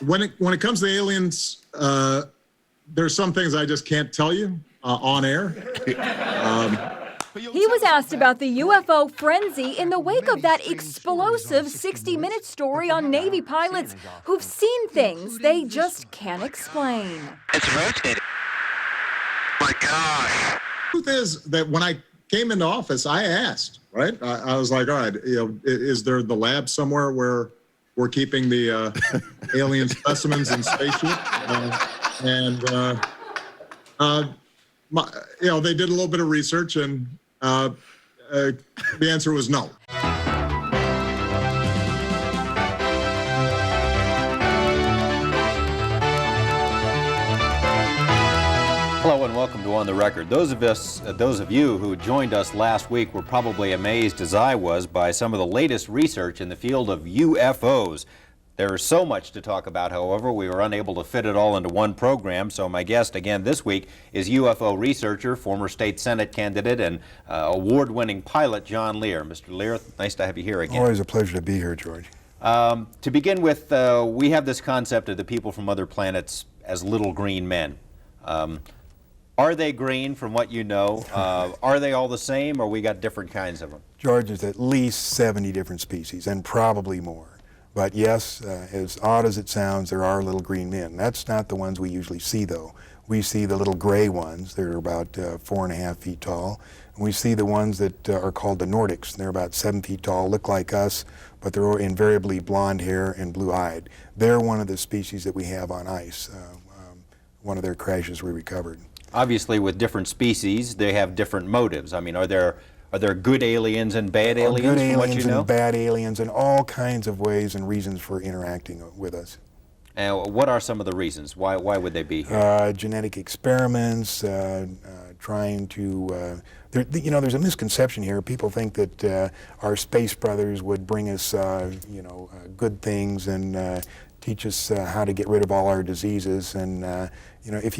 When it comes to aliens, there's some things I just can't tell you on air. He was asked about the UFO frenzy in the wake of that explosive 60-minute story on Navy pilots who've seen things they just can't explain. It's rotating. My gosh. Truth is that when I came into office, I asked, right? I was like, all right, is there the lab somewhere where we're keeping the alien specimens in spaceship? They did a little bit of research, and the answer was no. Hello and welcome to On the Record. Those of you who joined us last week were probably amazed, as I was, by some of the latest research in the field of UFOs. There is so much to talk about, however, we were unable to fit it all into one program, so my guest again this week is UFO researcher, former state Senate candidate, and award-winning pilot John Lear. Mr. Lear, nice to have you here again. Always a pleasure to be here, George. To begin with, we have this concept of the people from other planets as little green men. Are they green from what you know? Are they all the same, or we got different kinds of them? George, there's at least 70 different species, and probably more. But yes, as odd as it sounds, there are little green men. That's not the ones we usually see, though. We see the little gray ones. They're about 4.5 feet tall. And we see the ones that are called the Nordics. They're about 7 feet tall, look like us, but they're invariably blonde hair and blue-eyed. They're one of the species that we have on ice. One of their crashes we recovered. Obviously, with different species, they have different motives. I mean, are there good aliens and bad aliens, good from what you aliens know? and bad aliens, and all kinds of ways and reasons for interacting with us. And what are some of the reasons? Why would they be here? Genetic experiments, trying to, there's a misconception here. People think that our space brothers would bring us, good things and teach us how to get rid of all our diseases. And, if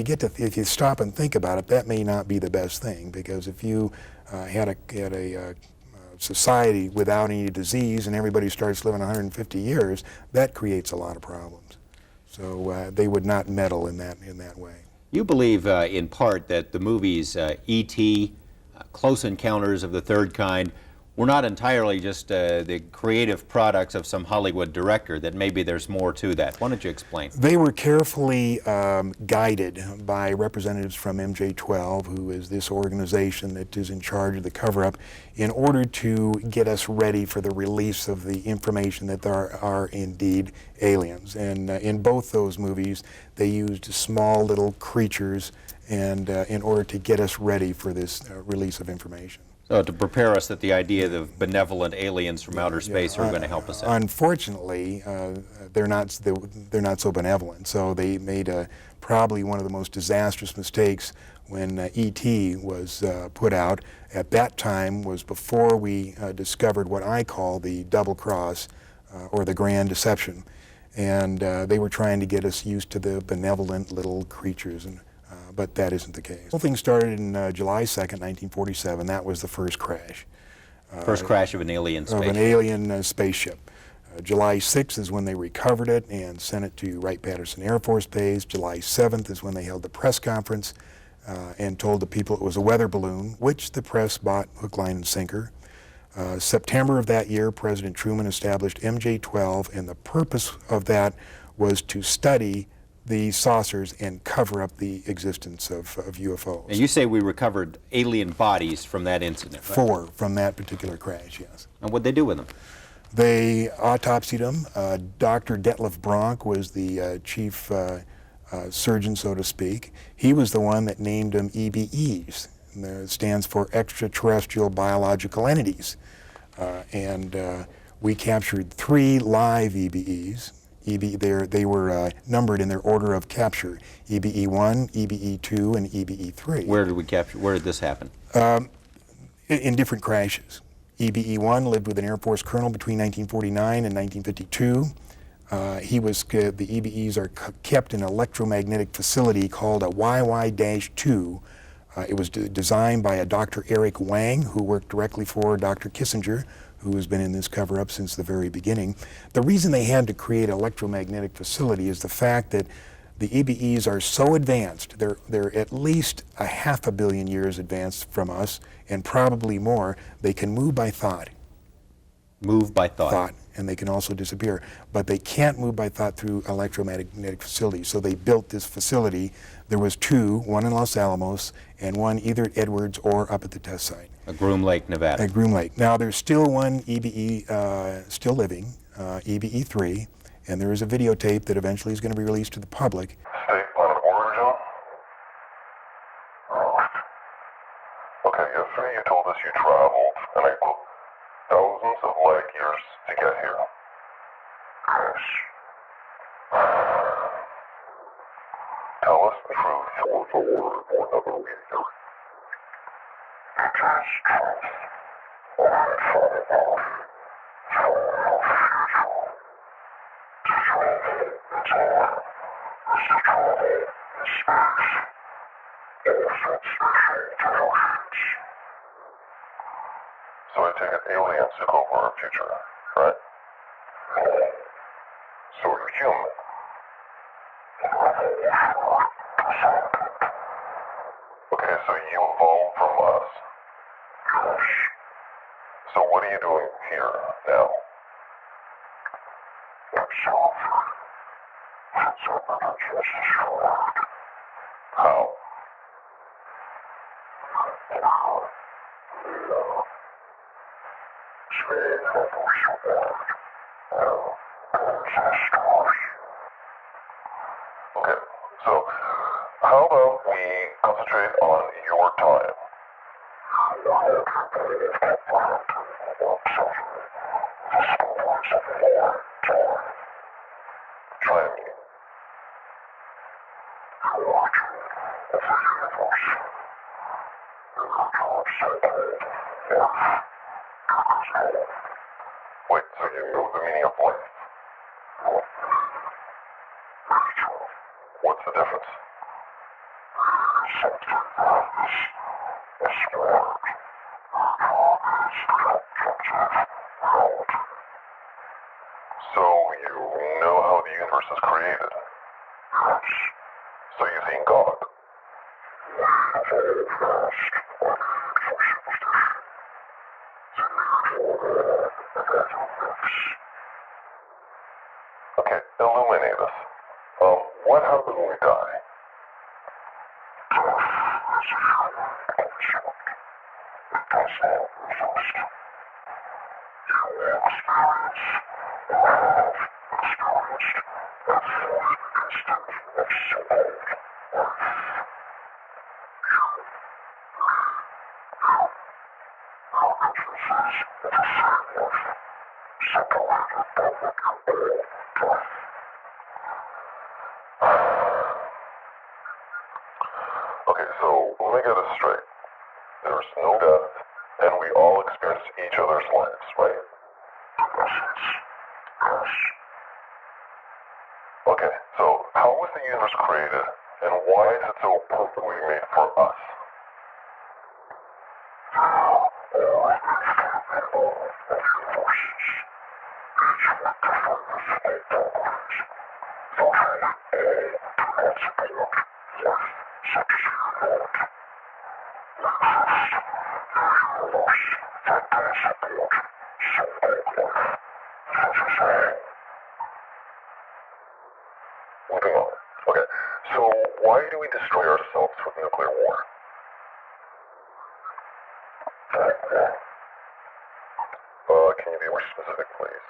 you stop and think about it, that may not be the best thing, because if you had a society without any disease and everybody starts living 150 years, that creates a lot of problems. So they would not meddle in that way. You believe, in part, that the movies E.T., Close Encounters of the Third Kind, were not entirely just the creative products of some Hollywood director, that maybe there's more to that. Why don't you explain? They were carefully guided by representatives from MJ-12, who is this organization that is in charge of the cover-up, in order to get us ready for the release of the information that there are indeed aliens. And in both those movies, they used small little creatures and in order to get us ready for this release of information. So to prepare us that the idea of benevolent aliens from outer space are going to help us out. Unfortunately, they're not so benevolent. So they made probably one of the most disastrous mistakes when E.T. was put out. At that time was before we discovered what I call the double cross or the grand deception. And they were trying to get us used to the benevolent little creatures. But that isn't the case. The whole thing started in July 2nd, 1947. That was the first crash. First crash of an alien spaceship. Of an alien spaceship. July 6th is when they recovered it and sent it to Wright-Patterson Air Force Base. July 7th is when they held the press conference and told the people it was a weather balloon, which the press bought hook, line, and sinker. September of that year, President Truman established MJ-12, and the purpose of that was to study the saucers and cover up the existence of UFOs. And you say we recovered alien bodies from that incident, right? 4 from that particular crash, yes. And what'd they do with them? They autopsied them. Dr. Detlef Bronk was the chief surgeon, so to speak. He was the one that named them EBEs. It stands for extraterrestrial biological entities. And we captured 3 live EBEs. They were numbered in their order of capture: EBE-1, EBE-2, and EBE-3. Where did we capture? Where did this happen? In different crashes. EBE-1 lived with an Air Force colonel between 1949 and 1952. The EBEs are kept in an electromagnetic facility called a YY-2. It was designed by a Dr. Eric Wang, who worked directly for Dr. Kissinger, who has been in this cover-up since the very beginning. The reason they had to create an electromagnetic facility is the fact that the EBEs are so advanced, they're at least 500 million years advanced from us, and probably more. They can move by thought. Move by thought. And they can also disappear. But they can't move by thought through electromagnetic facilities. So they built this facility. There was two, one in Los Alamos and one either at Edwards or up at the test site. At Groom Lake, Nevada. At Groom Lake. Now there's still one EBE still living, EBE-3, and there is a videotape that eventually is going to be released to the public. State planet origin? Okay, yesterday you told us you traveled, and I quote, thousands of light years to get here. Yes. Tell us the truth or the word or another reader. It is truth. I thought about your future. To travel in time is to travel in space. Different special generations. So I take it aliens took over our future, right? So you're human. Okay, so you evolved from us. Yes. So what are you doing here now? How? Okay, so how about we concentrate on your time? Try me. Wait, so you know the meaning of life? What's the difference? So you know how the universe is created? So you think God? Okay, illuminate us. What happens when we die? Okay, so let me get this straight. There's no death, and we all experience each other's lives, right? Okay, so how was the universe created, and why is it so perfectly made for us? Moving on. Okay, so why do we destroy ourselves with nuclear war? Can you be more specific, please?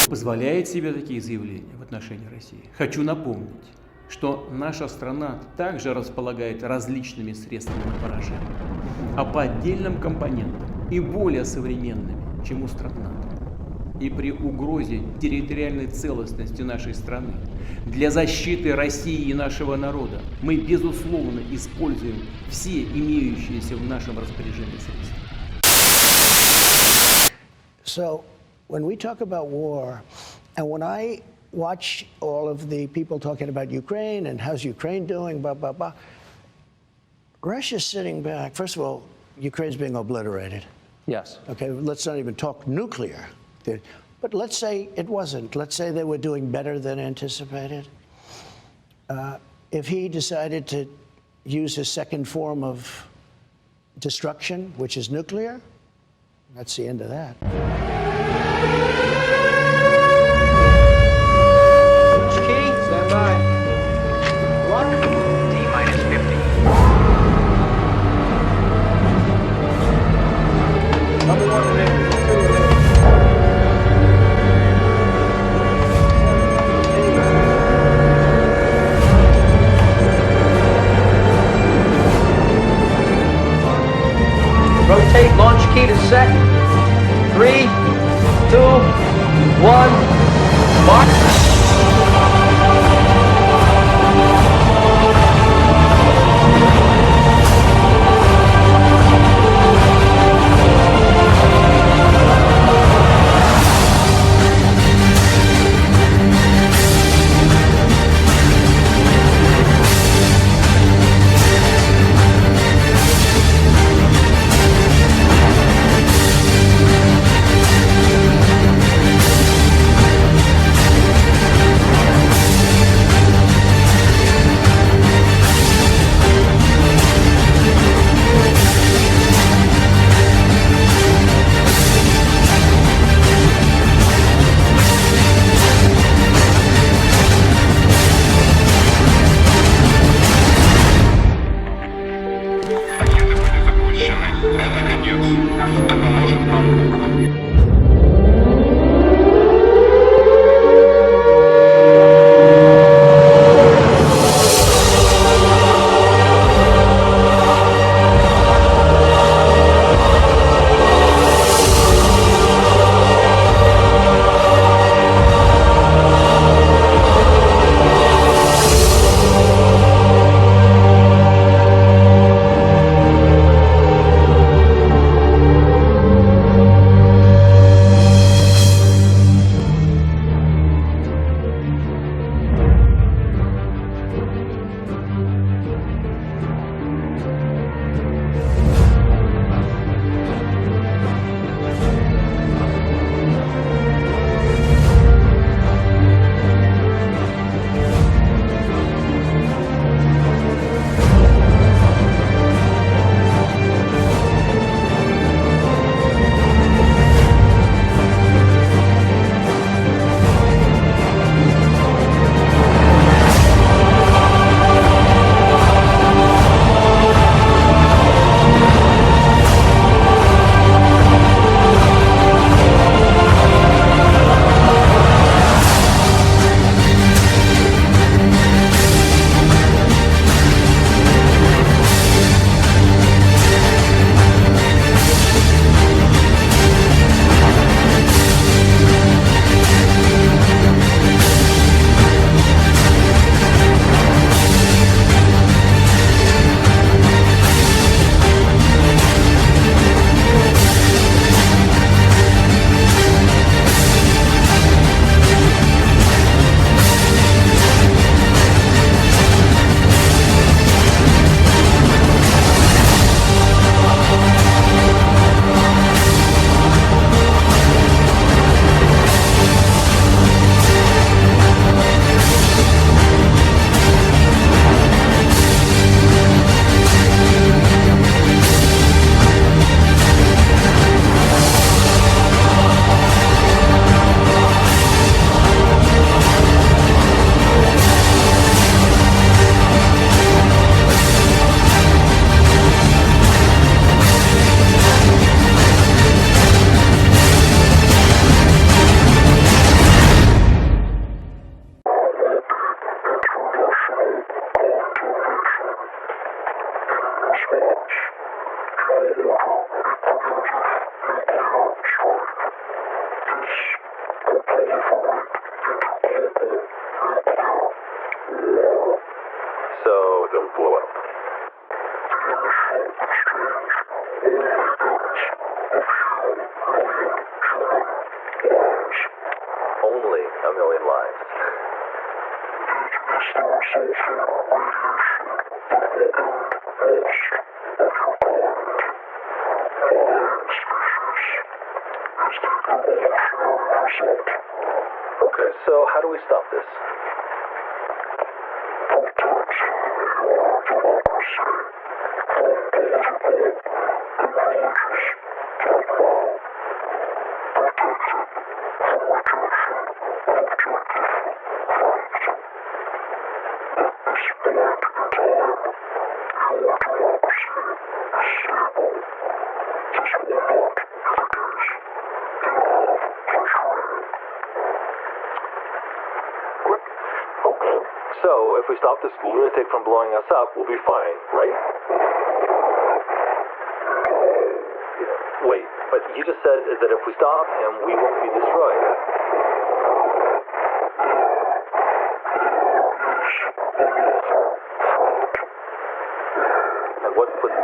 Позволяет себе такие заявления в отношении России. Хочу напомнить, что наша страна также располагает различными средствами поражения, а по отдельным компонентам и более современными, чем у стран НАТО. и при угрозе территориальной целостности нашей страны, для защиты России и нашего народа мы, безусловно, используем все имеющиеся в нашем распоряжении средства. So, when we talk about war, and when I watch all of the people talking about Ukraine and how's Ukraine doing, blah, blah, blah, Russia's sitting back. First of all, Ukraine's being obliterated. Yes. Okay, let's not even talk nuclear. But let's say it wasn't. Let's say they were doing better than anticipated. If he decided to use his second form of destruction, which is nuclear, that's the end of that. Key, stand by. What? T-minus 50. Number one remaining. Rotate launch key to set. 3, 2, 1. Mark. blow up? The initial exchange only goes a few million human lives. Only a million lives. It is the resulting radiation that occurred most of your planet. Alien species is the evolutionary result. Okay, so how do we stop this? Protect your democracy from multiple ideologies right now. Protect it from rejection of objective fact. At this point in time, your democracy is stable. This will not be the case in all countries. Okay. So if we stop this lunatic from blowing us up, we'll be fine, right? Wait, but you just said that if we stop him, we won't be destroyed. And what would...